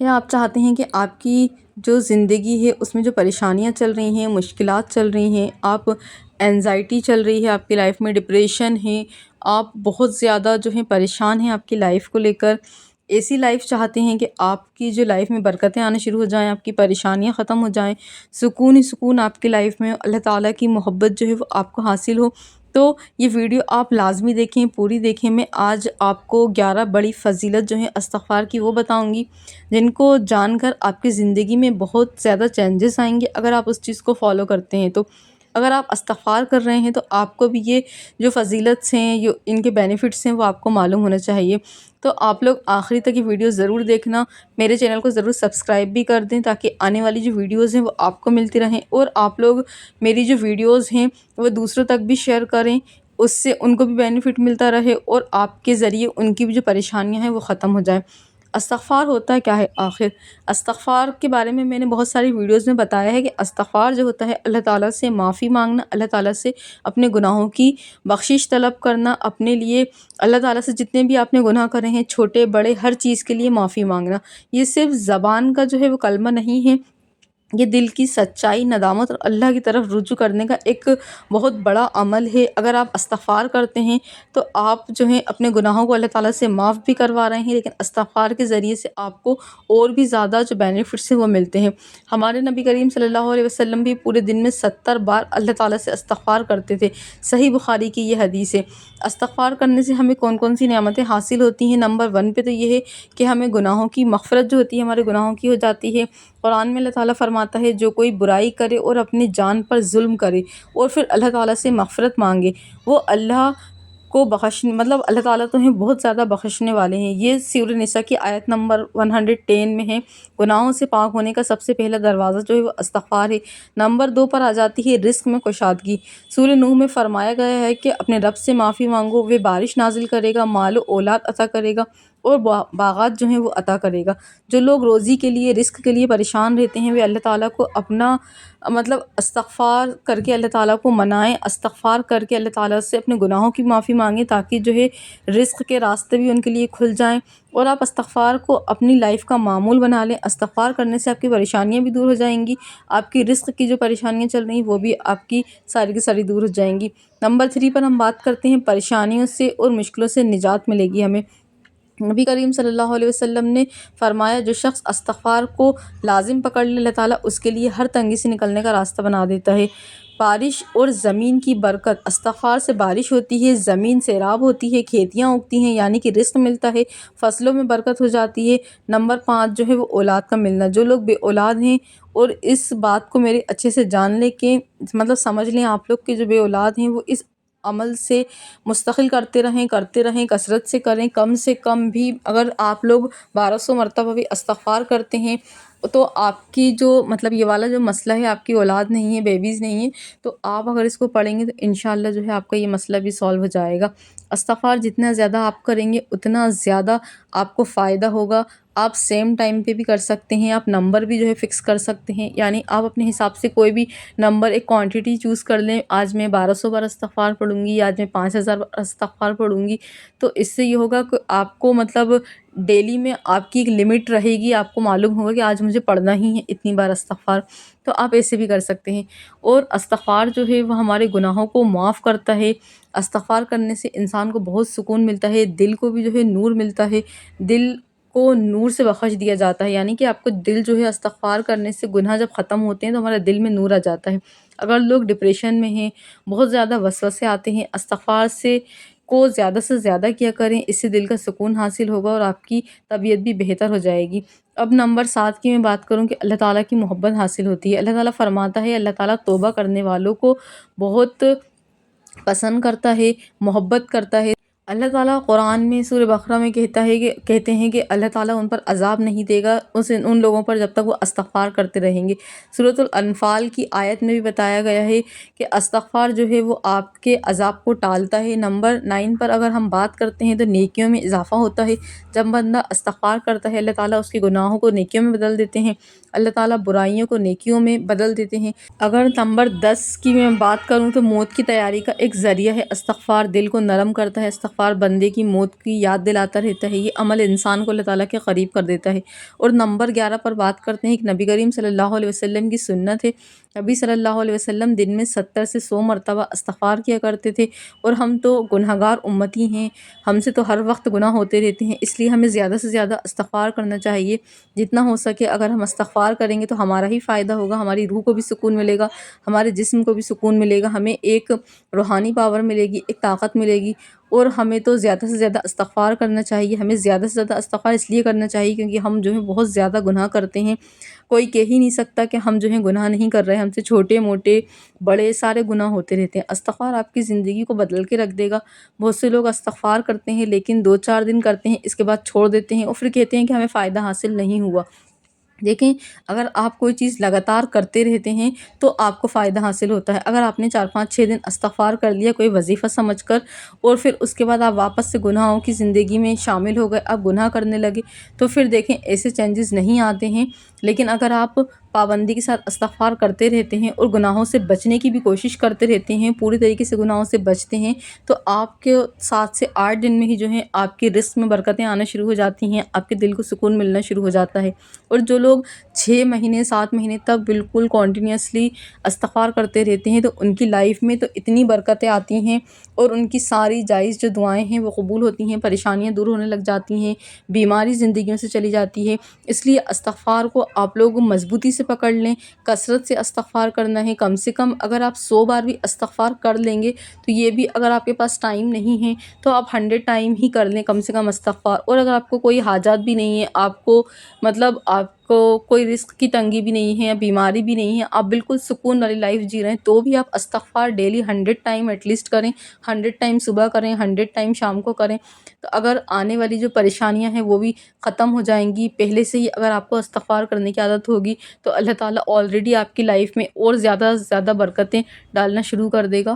یا آپ چاہتے ہیں کہ آپ کی جو زندگی ہے اس میں جو پریشانیاں چل رہی ہیں، مشکلات چل رہی ہیں، آپ اینزائٹی چل رہی ہے آپ کی لائف میں، ڈپریشن ہے، آپ بہت زیادہ جو ہیں پریشان ہیں آپ کی لائف کو لے کر، ایسی لائف چاہتے ہیں کہ آپ کی جو لائف میں برکتیں آنا شروع ہو جائیں، آپ کی پریشانیاں ختم ہو جائیں، سکون ہی سکون آپ کی لائف میں، اللہ تعالیٰ کی محبت جو ہے وہ آپ کو حاصل ہو، تو یہ ویڈیو آپ لازمی دیکھیں، پوری دیکھیں۔ میں آج آپ کو 11 بڑی فضیلت جو ہیں استغفار کی وہ بتاؤں گی جن کو جان کر آپ کی زندگی میں بہت زیادہ چینجز آئیں گے اگر آپ اس چیز کو فالو کرتے ہیں تو۔ اگر آپ استغفار کر رہے ہیں تو آپ کو بھی یہ جو فضیلتس ہیں، جو ان کے بینیفٹس ہیں، وہ آپ کو معلوم ہونا چاہیے۔ تو آپ لوگ آخری تک یہ ویڈیو ضرور دیکھنا، میرے چینل کو ضرور سبسکرائب بھی کر دیں تاکہ آنے والی جو ویڈیوز ہیں وہ آپ کو ملتی رہیں، اور آپ لوگ میری جو ویڈیوز ہیں وہ دوسروں تک بھی شیئر کریں، اس سے ان کو بھی بینیفٹ ملتا رہے اور آپ کے ذریعے ان کی بھی جو پریشانیاں ہیں وہ ختم ہو جائیں۔ استغفار ہوتا ہے کیا ہے آخر؟ استغفار کے بارے میں نے بہت ساری ویڈیوز میں بتایا ہے کہ استغفار جو ہوتا ہے اللہ تعالیٰ سے معافی مانگنا، اللہ تعالیٰ سے اپنے گناہوں کی بخشش طلب کرنا، اپنے لیے اللہ تعالیٰ سے جتنے بھی آپ نے گناہ کرے ہیں چھوٹے بڑے ہر چیز کے لیے معافی مانگنا۔ یہ صرف زبان کا جو ہے وہ کلمہ نہیں ہے، یہ دل کی سچائی، ندامت اور اللہ کی طرف رجوع کرنے کا ایک بہت بڑا عمل ہے۔ اگر آپ استغفار کرتے ہیں تو آپ جو ہیں اپنے گناہوں کو اللہ تعالیٰ سے معاف بھی کروا رہے ہیں، لیکن استغفار کے ذریعے سے آپ کو اور بھی زیادہ جو بینیفٹس ہیں وہ ملتے ہیں۔ ہمارے نبی کریم صلی اللہ علیہ وسلم بھی پورے دن میں 70 بار اللہ تعالیٰ سے استغفار کرتے تھے، صحیح بخاری کی یہ حدیث ہے۔ استغفار کرنے سے ہمیں کون کون سی نعمتیں حاصل ہوتی ہیں؟ نمبر 1 پہ تو یہ ہے کہ ہمیں گناہوں کی مغفرت جو ہوتی ہے، ہمارے گناہوں کی ہو جاتی ہے۔ قرآن میں اللہ تعالیٰ فرماتا ہے جو کوئی برائی کرے اور اپنی جان پر ظلم کرے اور پھر اللہ تعالیٰ سے مغفرت مانگے، وہ اللہ کو اللہ تعالیٰ تو ہیں بہت زیادہ بخشنے والے ہیں۔ یہ سورہ نساء کی آیت نمبر 110 میں ہے۔ گناہوں سے پاک ہونے کا سب سے پہلا دروازہ جو ہے وہ استغفار ہے۔ نمبر 2 پر آ جاتی ہے رزق میں کشادگی۔ سورہ نوح میں فرمایا گیا ہے کہ اپنے رب سے معافی مانگو، وہ بارش نازل کرے گا، مال و اولاد عطا کرے گا اور باغات جو ہیں وہ عطا کرے گا۔ جو لوگ روزی کے لیے، رزق کے لیے پریشان رہتے ہیں، وہ اللہ تعالیٰ کو اپنا استغفار کر کے اللہ تعالیٰ کو منائیں، استغفار کر کے اللہ تعالیٰ سے اپنے گناہوں کی معافی مانگیں تاکہ جو ہے رزق کے راستے بھی ان کے لیے کھل جائیں، اور آپ استغفار کو اپنی لائف کا معمول بنا لیں۔ استغفار کرنے سے آپ کی پریشانیاں بھی دور ہو جائیں گی، آپ کی رزق کی جو پریشانیاں چل رہی ہیں وہ بھی آپ کی ساری کی ساری دور ہو جائیں گی۔ نمبر 3 پر ہم بات کرتے ہیں پریشانیوں سے اور مشکلوں سے نجات ملے گی ہمیں۔ نبی کریم صلی اللہ علیہ وسلم نے فرمایا جو شخص استغفار کو لازم پکڑ لے، اللہ تعالیٰ اس کے لیے ہر تنگی سے نکلنے کا راستہ بنا دیتا ہے۔ بارش اور زمین کی برکت، استغفار سے بارش ہوتی ہے، زمین سیراب ہوتی ہے، کھیتیاں اگتی ہیں یعنی کہ رزق ملتا ہے، فصلوں میں برکت ہو جاتی ہے۔ نمبر 5 جو ہے وہ اولاد کا ملنا۔ جو لوگ بے اولاد ہیں اور اس بات کو میرے اچھے سے جان لیں کہ سمجھ لیں آپ لوگ کہ جو بے اولاد ہیں وہ اس عمل سے مستقل کرتے رہیں، کثرت سے کریں، کم سے کم بھی اگر آپ لوگ 1200 مرتبہ بھی استغفار کرتے ہیں تو آپ کی جو یہ والا جو مسئلہ ہے، آپ کی اولاد نہیں ہے، بیبیز نہیں ہے، تو آپ اگر اس کو پڑھیں گے تو انشاءاللہ جو ہے آپ کا یہ مسئلہ بھی سالو ہو جائے گا۔ استغفار جتنا زیادہ آپ کریں گے اتنا زیادہ آپ کو فائدہ ہوگا۔ آپ سیم ٹائم پہ بھی کر سکتے ہیں، آپ نمبر بھی جو ہے فکس کر سکتے ہیں، یعنی آپ اپنے حساب سے کوئی بھی نمبر، ایک کوانٹٹی چوز کر لیں۔ آج میں 1200 بار استغفار پڑھوں گی، آج میں 5000 بار استغفار پڑھوں گی، تو اس سے یہ ہوگا کہ آپ کو ڈیلی میں آپ کی ایک لمٹ رہے گی، آپ کو معلوم ہوگا کہ آج مجھے پڑھنا ہی ہے اتنی بار استغفار، تو آپ ایسے بھی کر سکتے ہیں۔ اور استغفار جو ہے وہ ہمارے گناہوں کو معاف کرتا ہے۔ استغفار کرنے سے انسان کو بہت سکون ملتا ہے، دل کو بھی جو ہے نور ملتا ہے، دل کو نور سے بخش دیا جاتا ہے، یعنی کہ آپ کو دل جو ہے استغفار کرنے سے گناہ جب ختم ہوتے ہیں تو ہمارا دل میں نور آ جاتا ہے۔ اگر لوگ ڈپریشن میں ہیں، بہت زیادہ وسوسے آتے ہیں، استغفار کو زیادہ سے زیادہ کیا کریں، اس سے دل کا سکون حاصل ہوگا اور آپ کی طبیعت بھی بہتر ہو جائے گی۔ اب نمبر 7 کی میں بات کروں کہ اللہ تعالیٰ کی محبت حاصل ہوتی ہے۔ اللہ تعالیٰ فرماتا ہے، اللہ تعالیٰ توبہ کرنے والوں کو بہت پسند کرتا ہے، محبت کرتا ہے۔ اللہ تعالیٰ قرآن میں سورہ بقرہ میں کہتے ہیں کہ اللہ تعالیٰ ان پر عذاب نہیں دے گا ان لوگوں پر جب تک وہ استغفار کرتے رہیں گے۔ سورۃ الانفال کی آیت میں بھی بتایا گیا ہے کہ استغفار جو ہے وہ آپ کے عذاب کو ٹالتا ہے۔ نمبر 9 پر اگر ہم بات کرتے ہیں تو نیکیوں میں اضافہ ہوتا ہے۔ جب بندہ استغفار کرتا ہے، اللہ تعالیٰ اس کے گناہوں کو نیکیوں میں بدل دیتے ہیں، اللہ تعالیٰ برائیوں کو نیکیوں میں بدل دیتے ہیں۔ اگر نمبر 10 کی میں بات کروں تو موت کی تیاری کا ایک ذریعہ ہے استغفار، دل کو نرم کرتا ہے۔ استغفار بندے کی موت کی یاد دلاتا رہتا ہے، یہ عمل انسان کو اللہ تعالیٰ کے قریب کر دیتا ہے۔ اور نمبر 11 پر بات کرتے ہیں، ایک نبی کریم صلی اللہ علیہ وسلم کی سنت ہے، نبی صلی اللہ علیہ وسلم دن میں 70 سے 100 مرتبہ استغفار کیا کرتے تھے، اور ہم تو گنہگار امتی ہیں، ہم سے تو ہر وقت گناہ ہوتے رہتے ہیں، اس لیے ہمیں زیادہ سے زیادہ استغفار کرنا چاہیے۔ جتنا ہو سکے اگر ہم استغفار کریں گے تو ہمارا ہی فائدہ ہوگا، ہماری روح کو بھی سکون ملے گا، ہمارے جسم کو بھی سکون ملے گا، ہمیں ایک روحانی پاور ملے گی، ایک طاقت ملے گی۔ اور ہمیں تو زیادہ سے زیادہ استغفار کرنا چاہیے، ہمیں زیادہ سے زیادہ استغفار اس لیے کرنا چاہیے کیونکہ ہم جو ہے بہت زیادہ گناہ کرتے ہیں۔ کوئی کہہ ہی نہیں سکتا کہ ہم جو ہیں گناہ نہیں کر رہے، ہم سے چھوٹے موٹے بڑے سارے گناہ ہوتے رہتے ہیں۔ استغفار آپ کی زندگی کو بدل کے رکھ دے گا۔ بہت سے لوگ استغفار کرتے ہیں لیکن 2-4 دن کرتے ہیں، اس کے بعد چھوڑ دیتے ہیں اور پھر کہتے ہیں کہ ہمیں فائدہ حاصل نہیں ہوا۔ دیکھیں، اگر آپ کوئی چیز لگاتار کرتے رہتے ہیں تو آپ کو فائدہ حاصل ہوتا ہے۔ اگر آپ نے 4-5-6 دن استغفار کر لیا کوئی وظیفہ سمجھ کر، اور پھر اس کے بعد آپ واپس سے گناہوں کی زندگی میں شامل ہو گئے، آپ گناہ کرنے لگے، تو پھر دیکھیں ایسے چینجز نہیں آتے ہیں۔ لیکن اگر آپ پابندی کے ساتھ استغفار کرتے رہتے ہیں اور گناہوں سے بچنے کی بھی کوشش کرتے رہتے ہیں، پوری طریقے سے گناہوں سے بچتے ہیں، تو آپ کے 7 سے 8 دن میں ہی جو ہے آپ کی رزق میں برکتیں آنا شروع ہو جاتی ہیں، آپ کے دل کو سکون ملنا شروع ہو جاتا ہے۔ اور جو لوگ 6 مہینے 7 مہینے تک بالکل کنٹینیوسلی استغفار کرتے رہتے ہیں تو ان کی لائف میں تو اتنی برکتیں آتی ہیں، اور ان کی ساری جائز جو دعائیں ہیں وہ قبول ہوتی ہیں، پریشانیاں دور ہونے لگ جاتی ہیں، بیماری زندگیوں سے چلی جاتی ہے۔ اس لیے استغفار کو آپ لوگ مضبوطی سے پکڑ لیں، کثرت سے استغفار کرنا ہے۔ کم سے کم اگر آپ 100 بار بھی استغفار کر لیں گے تو یہ بھی، اگر آپ کے پاس ٹائم نہیں ہے تو آپ 100 ٹائم ہی کر لیں کم سے کم استغفار۔ اور اگر آپ کو کوئی حاجات بھی نہیں ہے، آپ کو مطلب آپ کو کوئی رزق کی تنگی بھی نہیں ہے یا بیماری بھی نہیں ہے، آپ بالکل سکون والی لائف جی رہے ہیں، تو بھی آپ استغفار ڈیلی 100 ٹائم ایٹ لیسٹ کریں، 100 ٹائم صبح کریں، 100 ٹائم شام کو کریں، تو اگر آنے والی جو پریشانیاں ہیں وہ بھی ختم ہو جائیں گی۔ پہلے سے ہی اگر آپ کو استغفار کرنے کی عادت ہوگی تو اللہ تعالیٰ آلریڈی آپ کی لائف میں اور زیادہ سے زیادہ برکتیں ڈالنا شروع کر دے گا۔